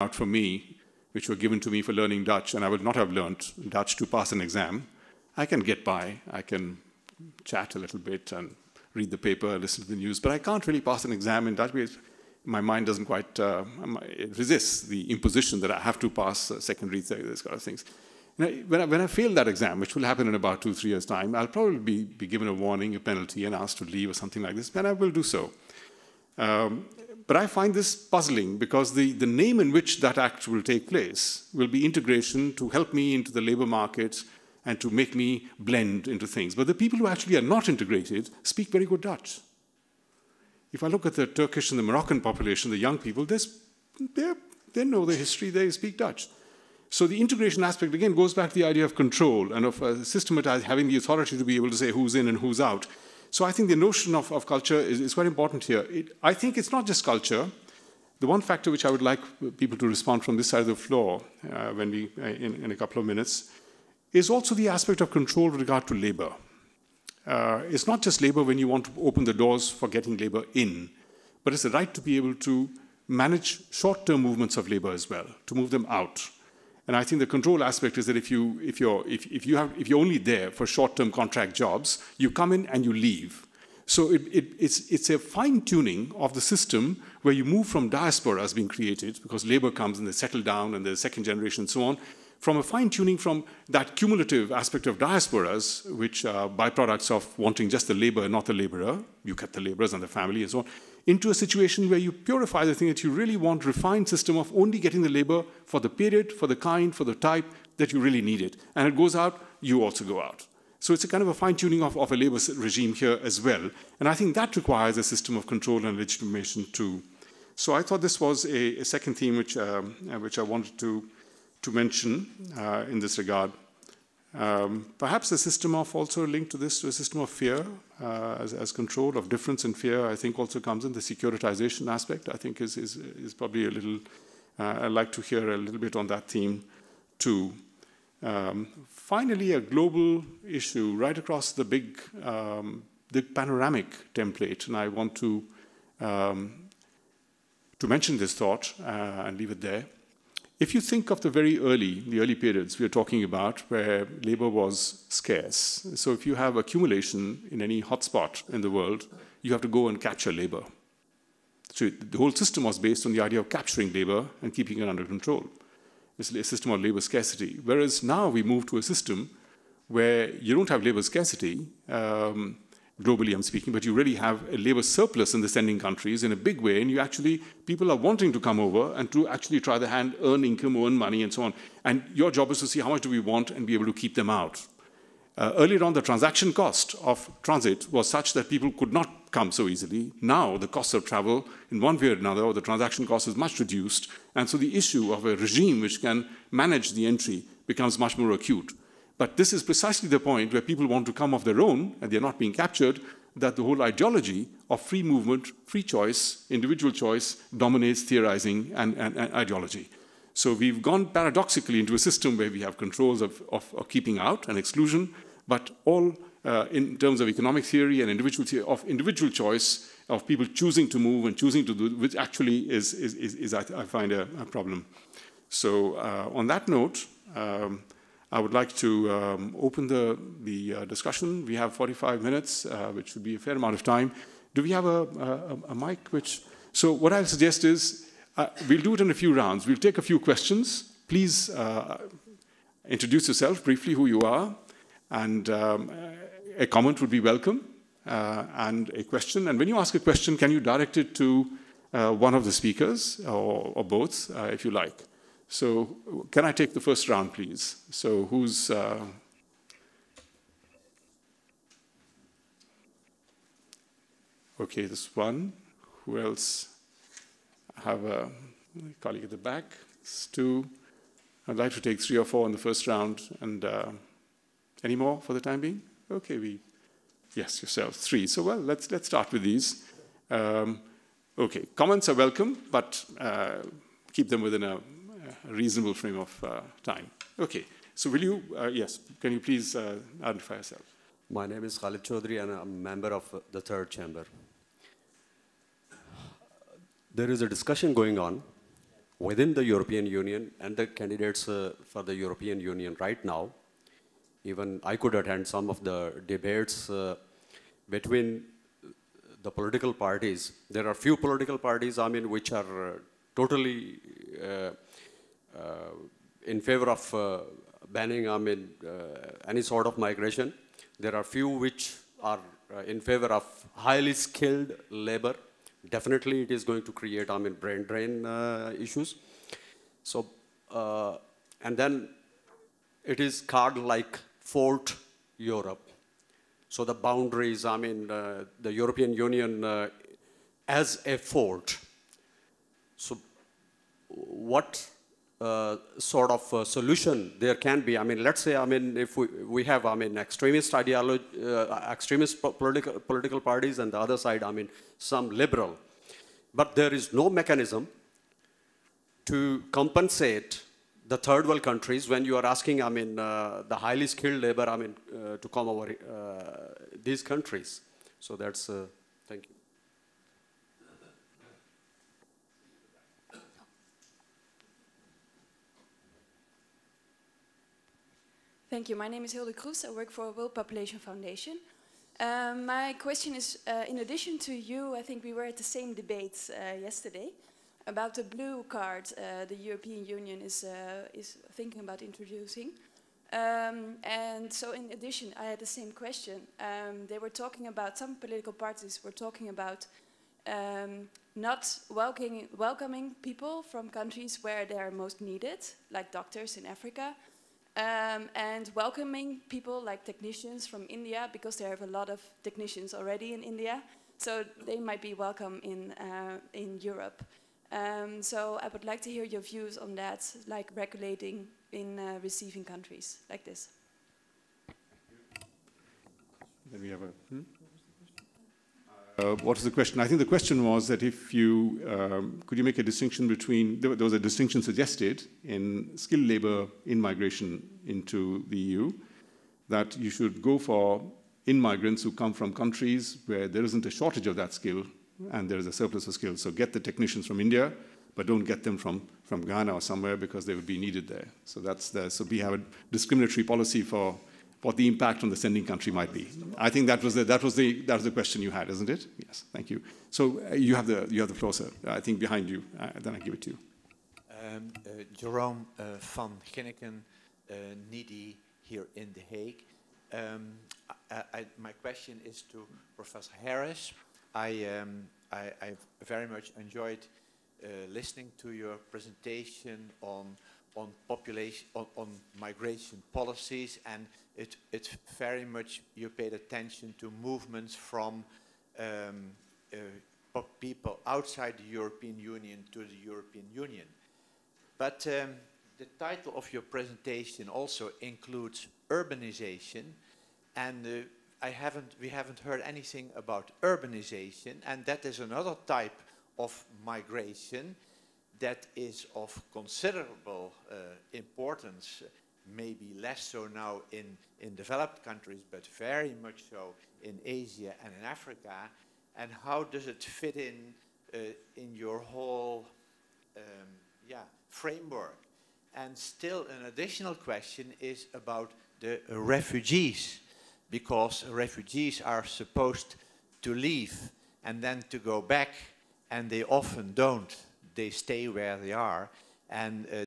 out for me, which were given to me for learning Dutch, and I would not have learned Dutch to pass an exam, I can get by. I can chat a little bit and read the paper, listen to the news, but I can't really pass an exam in Dutch because my mind doesn't quite, it resists the imposition that I have to pass secondary, these kind of things. When I fail that exam, which will happen in about 2-3 years' time, I'll probably be given a warning, a penalty, and asked to leave or something like this, and I will do so. But I find this puzzling because the name in which that act will take place will be integration to help me into the labor market and to make me blend into things. But the people who actually are not integrated speak very good Dutch. If I look at the Turkish and the Moroccan population, the young people, they know their history, they speak Dutch. So the integration aspect, again, goes back to the idea of control and of systematized, having the authority to be able to say who's in and who's out. So I think the notion of culture is quite important here. I think it's not just culture. The one factor which I would like people to respond from this side of the floor when we, in a couple of minutes, is also the aspect of control with regard to labor. It's not just labor when you want to open the doors for getting labor in, but it's the right to be able to manage short-term movements of labor as well, to move them out. And I think the control aspect is that if you're only there for short-term contract jobs, you come in and you leave. So it's a fine-tuning of the system where you move from diasporas being created, because labor comes and they settle down and there's second generation and so on, from a fine-tuning from that cumulative aspect of diasporas, which are byproducts of wanting just the labor and not the laborer, you get the laborers and the family and so on, into a situation where you purify the thing that you really want, refined system of only getting the labor for the period, for the kind, for the type that you really need it. And it goes out, you also go out. So it's a kind of a fine-tuning of a labor regime here as well. And I think that requires a system of control and legitimation too. So I thought this was a second theme which I wanted to mention in this regard. Perhaps a system of also linked to this, to a system of fear as control of difference and fear, I think also comes in the securitization aspect. I think is probably a little, I'd like to hear a little bit on that theme too. Finally, a global issue right across the big panoramic template, and I want to mention this thought and leave it there. If you think of the early periods we are talking about where labor was scarce, so if you have accumulation in any hotspot in the world, you have to go and capture labor. So the whole system was based on the idea of capturing labor and keeping it under control. It's a system of labor scarcity. Whereas now we move to a system where you don't have labor scarcity, globally I'm speaking, but you really have a labor surplus in the sending countries in a big way, and you actually, people are wanting to come over and to actually try their hand, earn income, earn money, and so on. And your job is to see how much do we want and be able to keep them out. Earlier on, the transaction cost of transit was such that people could not come so easily. Now, the cost of travel, in one way or another, or the transaction cost is much reduced, and so the issue of a regime which can manage the entry becomes much more acute. But this is precisely the point where people want to come of their own, and they're not being captured, that the whole ideology of free movement, free choice, individual choice dominates theorizing and ideology. So we've gone paradoxically into a system where we have controls of keeping out and exclusion, but all in terms of economic theory and individual choice of people choosing to move and choosing to do, which actually is I find a problem. So on that note, I would like to open the discussion. We have 45 minutes, which would be a fair amount of time. Do we have a mic? So what I'll suggest is we'll do it in a few rounds. We'll take a few questions. Please introduce yourself briefly, who you are, and a comment would be welcome, and a question. And when you ask a question, can you direct it to one of the speakers, or both, if you like. So can I take the first round, please? So who's... Okay, this one. Who else? I have a colleague at the back. It's two. I'd like to take 3 or 4 in the first round. And any more for the time being? Okay, yes, yourself, 3. So well, let's start with these. Okay, comments are welcome, but keep them within a reasonable frame of time. Okay, so will you, yes, can you please identify yourself? My name is Khalid Chaudhry and I'm a member of the third chamber. There is a discussion going on within the European Union and the candidates for the European Union right now. Even I could attend some of the debates between the political parties. There are few political parties, I mean, which are totally in favor of banning, I mean, any sort of migration. There are few which are in favor of highly skilled labor. Definitely it is going to create, I mean, brain drain issues. So, and then it is called like Fort Europe. So the boundaries, I mean, the European Union as a fort. So what sort of solution there can be? I mean, let's say, I mean, if we have, I mean, extremist ideology, extremist political parties, and the other side, I mean, some liberal. But there is no mechanism to compensate the third world countries when you are asking, I mean, the highly skilled labor, I mean, to come over these countries. So that's, thank you. Thank you. My name is Hilde Kroes. I work for World Population Foundation. My question is, in addition to you, I think we were at the same debates yesterday about the blue card the European Union is thinking about introducing. And so in addition, I had the same question. They were talking about, some political parties were talking about not welcoming people from countries where they are most needed, like doctors in Africa, and welcoming people like technicians from India, because there are a lot of technicians already in India, so they might be welcome in Europe. So I would like to hear your views on that, like regulating in receiving countries like this. Then we have a... what is the question? I think the question was that if you, could you make a distinction between, there was a distinction suggested in skilled labor in migration into the EU, that you should go for in-migrants who come from countries where there isn't a shortage of that skill and there is a surplus of skills. So get the technicians from India, but don't get them from Ghana or somewhere because they would be needed there. So that's so we have a discriminatory policy for what the impact on the sending country might be. I think that was the question you had, isn't it? Yes, thank you. So you have the floor, sir. I think behind you. Then I give it to you. Jerome van Ginneken, NIDI here in The Hague. My question is to Professor Harris. I very much enjoyed listening to your presentation on migration policies, and it's very much you paid attention to movements from people outside the European Union to the European Union. But the title of your presentation also includes urbanization, and we haven't heard anything about urbanization, and that is another type of migration that is of considerable importance, maybe less so now in developed countries, but very much so in Asia and in Africa. And how does it fit in your whole framework? And still an additional question is about the refugees, because refugees are supposed to leave and then to go back, and they often don't. They stay where they are, and